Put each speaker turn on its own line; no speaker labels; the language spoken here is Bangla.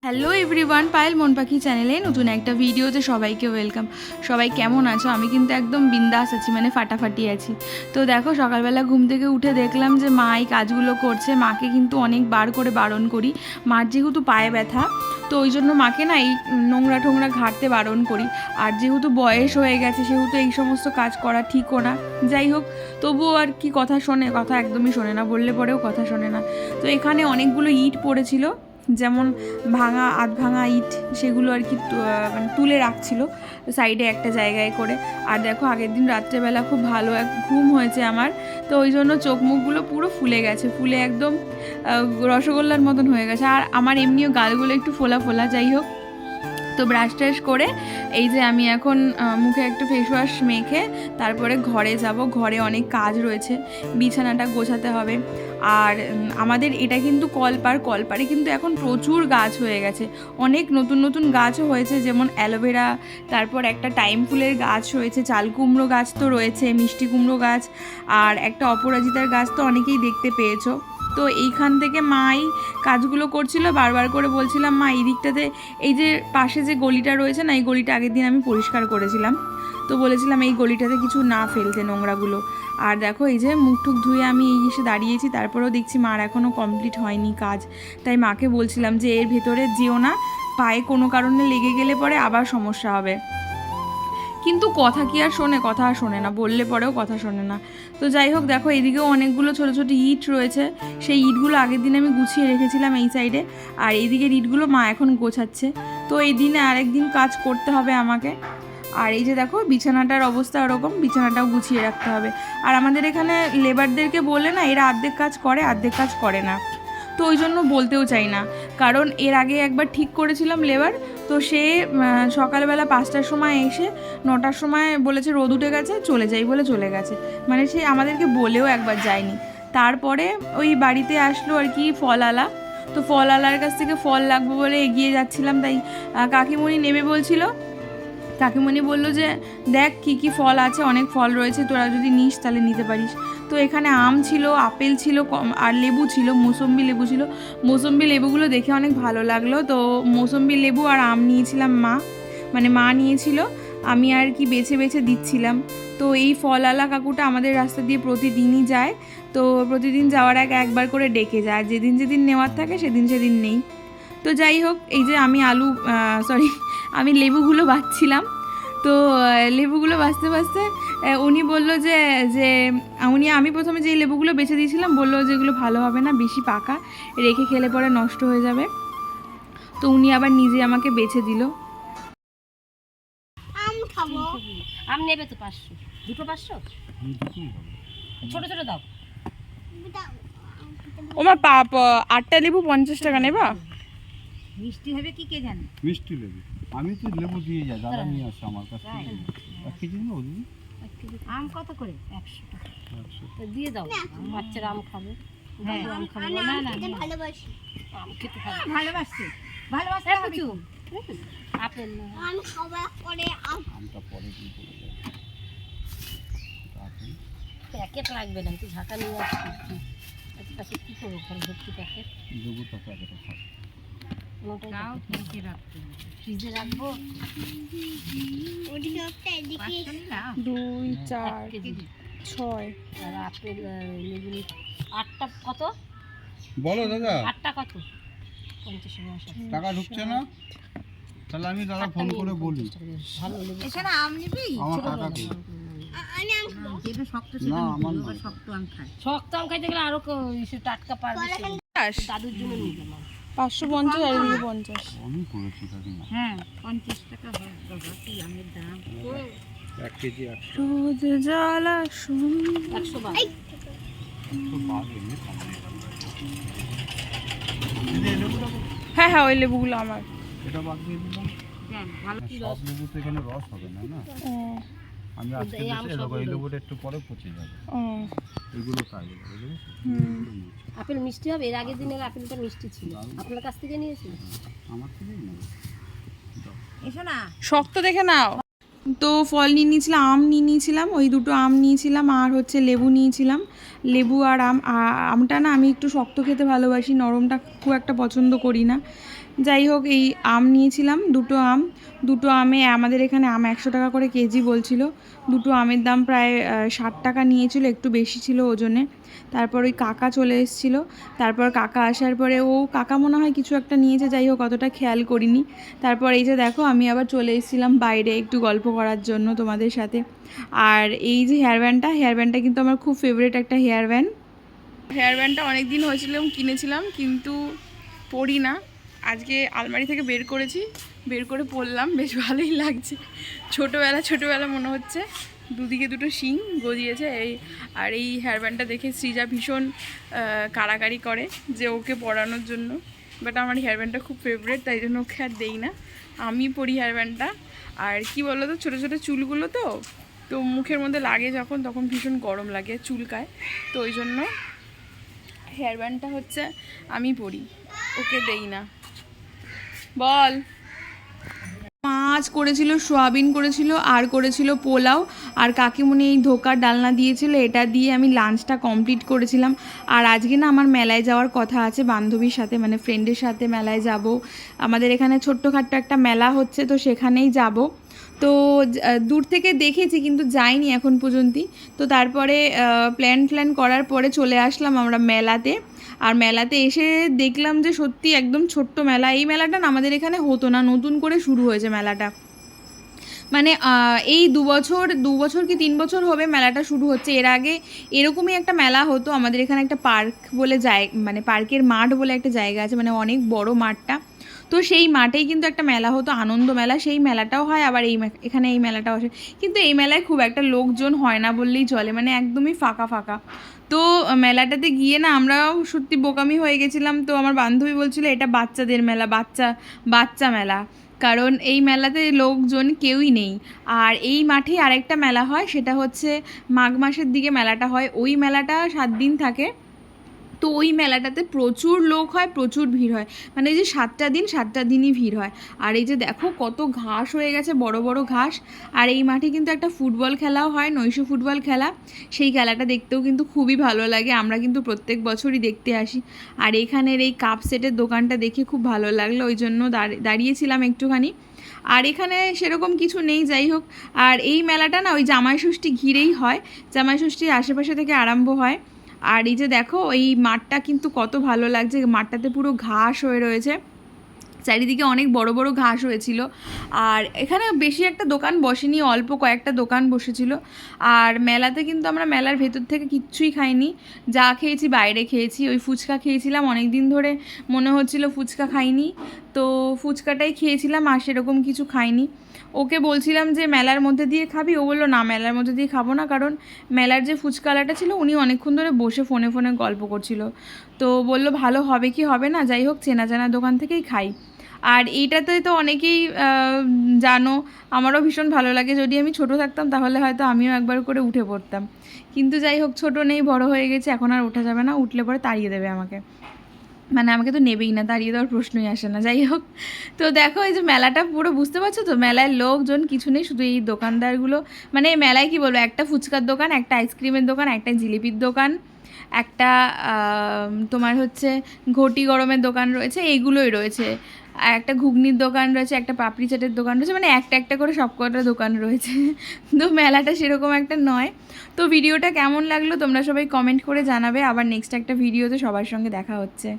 হ্যালো এভরিওয়ান, পায়েল মন পাখি চ্যানেলে নতুন একটা ভিডিওতে সবাইকে ওয়েলকাম। সবাই কেমন আছো? আমি কিন্তু একদম বিন্দাস আছি, মানে ফাটাফাটি আছি। তো দেখো, সকালবেলা ঘুম থেকে উঠে দেখলাম যে মা এই কাজগুলো করছে। মাকে কিন্তু অনেকবার করে বারণ করি, মার যেহেতু পায়ে ব্যথা, তো ওই জন্য মাকে না এই নোংরা টোংরা ঘাঁটতে বারণ করি। আর যেহেতু বয়স হয়ে গেছে, সেহেতু এই সমস্ত কাজ করা ঠিকও না। যাই হোক, তবুও আর কি কথা শোনে, কথা একদমই শোনে না, বললে পরেও কথা শোনে না। তো এখানে অনেকগুলো ইট পড়েছিল, যেমন ভাঙা আধ ভাঙা ইট, সেগুলো আর কি মানে তুলে রাখছিল সাইডে একটা জায়গায় করে। আর দেখো, আগের দিন রাত্রেবেলা খুব ভালো এক ঘুম হয়েছে আমার, তো ওই জন্য চোখ মুখগুলো পুরো ফুলে গেছে, ফুলে একদম রসগোল্লার মতন হয়ে গেছে। আর আমার এমনিও গালগুলো একটু ফোলা ফোলা। যাই হোক, তো ব্রাশ ট্রাশ করে এই যে আমি এখন মুখে একটু ফেস ওয়াশ মেখে তারপরে ঘরে যাব। ঘরে অনেক কাজ রয়েছে, বিছানাটা গোছাতে হবে। আর আমাদের এটা কিন্তু কলপারে কিন্তু এখন প্রচুর গাছ হয়ে গেছে, অনেক নতুন নতুন গাছও হয়েছে, যেমন অ্যালোভেরা, তারপর একটা টাইম ফুলের গাছ রয়েছে, চাল কুমড়ো গাছ তো রয়েছে, মিষ্টি কুমড়ো গাছ, আর একটা অপরাজিতার গাছ তো অনেকেই দেখতে পেয়েছো। তো এইখান থেকে মাই কাজগুলো করছিল, বারবার করে বলছিলাম মা এই দিকটাতে, এই যে পাশে যে গলিটা রয়েছে না, এই গলিটা আগের দিন আমি পরিষ্কার করেছিলাম, তো বলেছিলাম এই গলিটাতে কিছু না ফেলতে নোংরাগুলো। আর দেখো, এই যে মুখ টুক ধুয়ে আমি এই এসে দাঁড়িয়েছি, তারপরেও দেখছি মার এখনও কমপ্লিট হয়নি কাজ। তাই মাকে বলছিলাম যে এর ভেতরে যেও না, পায়ে কোনো কারণে লেগে গেলে পরে আবার সমস্যা হবে। কিন্তু কথা কি আর শোনে, কথা আর শোনে না, বললে পরেও কথা শোনে না। তো যাই হোক, দেখো এদিকেও অনেকগুলো ছোটো ছোটো ইট রয়েছে, সেই ইটগুলো আগের দিন আমি গুছিয়ে রেখেছিলাম এই সাইডে, আর এইদিকের ইটগুলো মা এখন গোছাচ্ছে। তো এই দিনে আরেকদিন কাজ করতে হবে আমাকে। আর এই যে দেখো, বিছানাটার অবস্থা ওরকম, বিছানাটাও গুছিয়ে রাখতে হবে। আর আমাদের এখানে লেবারদেরকে বলে না, এরা অর্ধেক কাজ করে অর্ধেক কাজ করে না, তো ওই জন্য বলতেও চাই না। কারণ এর আগে একবার ঠিক করেছিলাম লেবার, তো সে সকালবেলা 5টার সময় এসে 9টার সময় বলেছে রোদ উঠে গেছে, চলে যাই বলে চলে গেছে, মানে সে আমাদেরকে বলেও একবার যায়নি। তারপরে ওই বাড়িতে আসলো আর কি ফলওয়ালা, তো ফলওয়ালার কাছ থেকে ফল লাগবে বলে এগিয়ে যাচ্ছিলাম, তাই কাকিমণি নেবে বলছিল। কাকিমণি বললো যে দেখ কী কী ফল আছে, অনেক ফল রয়েছে, তোরা যদি নিস তাহলে নিতে পারিস। তো এখানে আম ছিল, আপেল ছিল, আর লেবু ছিল, মৌসম্বি লেবু ছিল। মৌসম্বি লেবুগুলো দেখে অনেক ভালো লাগলো, তো মৌসম্বি লেবু আর আম নিয়েছিলাম মা নিয়েছিল, আমি আর কি বেছে বেছে দিচ্ছিলাম। তো এই ফলওয়ালা কাকুটা আমাদের রাস্তা দিয়ে প্রতিদিনই যায়, তো প্রতিদিন যাওয়ার আগে একবার করে ডেকে যায়, যেদিন যেদিন নেওয়ার থাকে সেদিন সেদিন নেই। তো যাই হোক, এই যে আমি আমি লেবুগুলো বাছছিলাম। তো লেবুগুলো বাছতে বাছতে উনি বলল যে যে আমি প্রথমে যে লেবুগুলো বেছে দিয়েছিলাম, বললো যে এগুলো ভালো হবে না, বেশি পাকা, রেখে খেলে পরে নষ্ট হয়ে যাবে। তো উনি আবার নিজে আমাকে বেছে দিল।
আম নেবে তো 500, দুটো 500, ছোট ছোট দাও।
ওমার 8টা লেবু 50 টাকা নেবা?
মিষ্টি হবে কি কে জানে?
মিষ্টি লেবু আমি তো লেবু দিয়ে যাই, দাদা নিয়ে আসে আমার কাছে। এক কেজি নেবো দিদি?
আম কত করে? 100 টাকা। তো দিয়ে দাও, বাচ্চারা আম খাবে। হ্যাঁ, আম খাবে না? না ভালোবাসি, আম খেতে ভালোবাসি, ভালোবাসি কিছু আপেল না, আম খাওয়া পরে
আমটা পরে দিয়ে দেবো।
প্যাকেট লাগবে না, তুই ঢাকা নিয়ে আসবি। প্যাকেট কী করবো, ঘরে ভর্তি প্যাকেট
দেবো, তো প্যাকেটে থাকবে।
ফ্রিজে রাখবো।
2 4 6
আর আপেল লেবু 8টা কত
বলো দাদা,
8টা কত? 50
টাকা ঢুকছে না, তাহলে আমি দাদা ফোন করে বলি।
ভালো লেবু
এখানে আম নিবি?
আমার টাকা কি
যেটা শক্ত
না,
সেটা
আমার
নিবি,
না।
আবার শক্ত আম খায়।
শক্ত আম খাইতে গেলে আরো টাটকা পারবে। দাদুর জন্য নিলাম
550 আর এদিকে 50।
আমি করেছি কাকিমা।
হ্যাঁ, 50 টাকা হয় বাবা, কি আমের দাম।
1 কেজি 100।
রোদ জ্বালা শুন
100 বাদ।
হ্যাঁ হ্যাঁ, ওই লেবুগুলো আমার।
এটা বাদ দিয়ে দিলাম।
হ্যাঁ, ভালো।
সব লেবু তো এখানে রস হবে না, না আমি আজকে
এই আম
বেশি
সব
এই লেবুটা একটু পরে পচে যাবে, এগুলো কাজে লাগবে, বুঝেছো?
আপেল মিষ্টি হবে? এর আগের দিনের আপেলটা মিষ্টি ছিল, আপনার কাছ থেকে নিয়েছি।
আমার থেকেই নেবে।
এসো না,
শক্ত দেখে নাও। তো ফল নিয়ে নিয়েছিলাম, আম নিয়ে নিয়েছিলাম, ওই দুটো আম নিয়েছিলাম, আর হচ্ছে লেবু নিয়েছিলাম। লেবু আর আমটা না আমি একটু শক্ত খেতে ভালোবাসি, নরমটা খুব একটা পছন্দ করি না। যাই হোক, এই আম নিয়েছিলাম, দুটো আমে আমাদের এখানে আম 100 টাকা করে কেজি বলছিল। দুটো আমের দাম প্রায় 60 টাকা নিয়েছিল, একটু বেশি ছিল ওজনে। তারপর ওই কাকা চলে এসেছিলো, তারপর কাকা আসার পরে কাকা মনে হয় কিছু একটা নিয়েছে, যাই হোক অতটা খেয়াল করিনি। তারপর এই যে দেখো, আমি আবার চলে এসেছিলাম বাইরে একটু গল্প করার জন্য তোমাদের সাথে। আর এই যে হেয়ার ব্যান্ডটা কিন্তু আমার খুব ফেভারিট একটা হেয়ার ব্যান্ডটা অনেক দিন হয়েছিল কিনেছিলাম, কিন্তু পরি না। আজকে আলমারি থেকে বের করে পরলাম, বেশ ভালোই লাগছে। ছোটোবেলা মনে হচ্ছে, দুদিকে দুটো শিং গজিয়েছে। আর এই হেয়ার ব্যান্ডটা দেখে সৃজা ভীষণ কাড়াকাড়ি করে যে ওকে পরানোর জন্য, বাট আমার হেয়ার ব্যান্ডটা খুব ফেভারিট, তাই জন্য ওকে আর দেই না, আমি পরি হেয়ার ব্যান্ডটা। আর কি বলো তো, ছোটো ছোটো চুলগুলো তো মুখের মধ্যে লাগে যখন, তখন ভীষণ গরম লাগে, চুলকায়, তো ওই জন্য হেয়ার ব্যান্ডটা হচ্ছে আমি পরি, ওকে দেই না। বল। মাছ করেছিল, সোয়াবিন করেছিল, আর করেছিল পোলাও, আর কাকিমুনি এই ধোকার ডালনা দিয়েছিল, এটা দিয়ে আমি লাঞ্চটা কমপ্লিট করেছিলাম। আর আজকে না আমার মেলায় যাওয়ার কথা আছে, বান্ধবীর সাথে মানে ফ্রেন্ডের সাথে মেলায় যাব। আমাদের এখানে ছোট্টখাট্ট একটা মেলা হচ্ছে, তো সেখানেই যাব। তো দূর থেকে দেখেছি কিন্তু যাইনি এখন পর্যন্ত। তো তারপরে প্ল্যান করার পরে চলে আসলাম আমরা মেলাতে। আর মেলাতে এসে দেখলাম যে সত্যি একদম ছোট্ট মেলা। এই মেলাটা না আমাদের এখানে হতো না, নতুন করে শুরু হয়েছে মেলাটা। মানে এই 2 বছর কি 3 বছর হবে মেলাটা শুরু হচ্ছে। এর আগে এরকমই একটা মেলা হতো আমাদের এখানে, একটা পার্ক বলে মানে পার্কের মাঠ বলে একটা জায়গা আছে, মানে অনেক বড় মাঠটা। তো সেই মাঠেই কিন্তু একটা মেলা হতো, আনন্দ মেলা, সেই মেলাটাও হয়। আবার এখানে এই মেলাটাও আসে, কিন্তু এই মেলায় খুব একটা লোকজন হয় না বললেই চলে, মানে একদমই ফাঁকা। তো মেলাটাতে গিয়ে না আমরাও সত্যি বোকামি হয়ে গেছিলাম। তো আমার বান্ধবী বলছিল এটা বাচ্চাদের মেলা, বাচ্চা মেলা, কারণ এই মেলাতে লোকজন কেউই নেই। আর এই মাঠে আরেকটা মেলা হয়, সেটা হচ্ছে মাঘ মাসের দিকে মেলাটা হয়। ওই মেলাটা 7 দিন থাকে। তো ওই মেলাটাতে প্রচুর লোক হয়, প্রচুর ভিড় হয়, মানে এই যে 7টা দিনই ভিড় হয়। আর এই যে দেখো কত ঘাস হয়ে গেছে, বড় বড় ঘাস। আর এই মাঠে কিন্তু একটা ফুটবল খেলাও হয়, নৈশ ফুটবল খেলা। সেই খেলাটা দেখতেও কিন্তু খুবই ভালো লাগে, আমরা কিন্তু প্রত্যেক বছরই দেখতে আসি। আর এখানের এই কাপ সেটের দোকানটা দেখে খুব ভালো লাগলো, ওই জন্য দাঁড়িয়েছিলাম একটুখানি। আর এখানে সেরকম কিছু নেই, যাই হোক। আর এই মেলাটা না ওই জামাই ষষ্ঠী ঘিরেই হয়, জামাই ষষ্ঠীর আশেপাশে থেকে আরম্ভ হয়। আর এই যে দেখো এই মাঠটা কিন্তু কত ভালো লাগছে, মাঠটাতে পুরো ঘাস হয়ে রয়েছে, চারিদিকে অনেক বড় বড় ঘাস হয়েছিল। আর এখানে বেশি একটা দোকান বসেনি, অল্প কয়েকটা দোকান বসেছিল। আর মেলাতে কিন্তু আমরা মেলার ভেতর থেকে কিচ্ছুই খাইনি, যা খেয়েছি বাইরে খেয়েছি। ওই ফুচকা খেয়েছিলাম, অনেক দিন ধরে মনে হচ্ছিল ফুচকা খাইনি, তো ফুচকাটাই খেয়েছিলাম, আর সেরকম কিছু খাইনি। ওকে বলছিলাম যে মেলার মধ্যে দিয়ে খাবি, ও বললো না মেলার মধ্যে দিয়ে খাবো না, কারণ মেলার যে ফুচকাওয়ালাটা ছিল উনি অনেকক্ষণ ধরে বসে ফোনে গল্প করছিল। তো বললো ভালো হবে কি হবে না, যাই হোক চেনা দোকান থেকেই খাই। আর এইটাতে তো অনেকেই জানো, আমারও ভীষণ ভালো লাগে। যদি আমি ছোট থাকতাম তাহলে হয়তো আমিও একবার করে উঠে পড়তাম, কিন্তু যাই হোক ছোট নেই, বড় হয়ে গেছে, এখন আর ওঠা যাবে না, উঠলে পরে তাড়িয়ে দেবে আমাকে, মানে আমাকে তো নেবেই না, দাঁড়িয়ে দেওয়ার প্রশ্নই আসে না। যাই হোক, তো দেখো এই যে মেলাটা পুরো বুঝতে পারছো তো, মেলায় লোকজন কিছু নেই, শুধু এই দোকানদারগুলো। মানে এই মেলায় কি বলবো, একটা ফুচকার দোকান, একটা আইসক্রিমের দোকান, একটা জিলিপির দোকান, একটা তোমার হচ্ছে ঘটি গরমের দোকান রয়েছে, এইগুলোই রয়েছে। আর একটা ঘুগনির দোকান রয়েছে, একটা পাপড়ি চাটের দোকান রয়েছে, মানে একটা করে সব কটা দোকান রয়েছে। তো মেলাটা সেরকম একটা নয়। তো ভিডিওটা কেমন লাগলো তোমরা সবাই কমেন্ট করে জানাবে। আবার নেক্সট একটা ভিডিওতে সবার সঙ্গে দেখা হচ্ছে।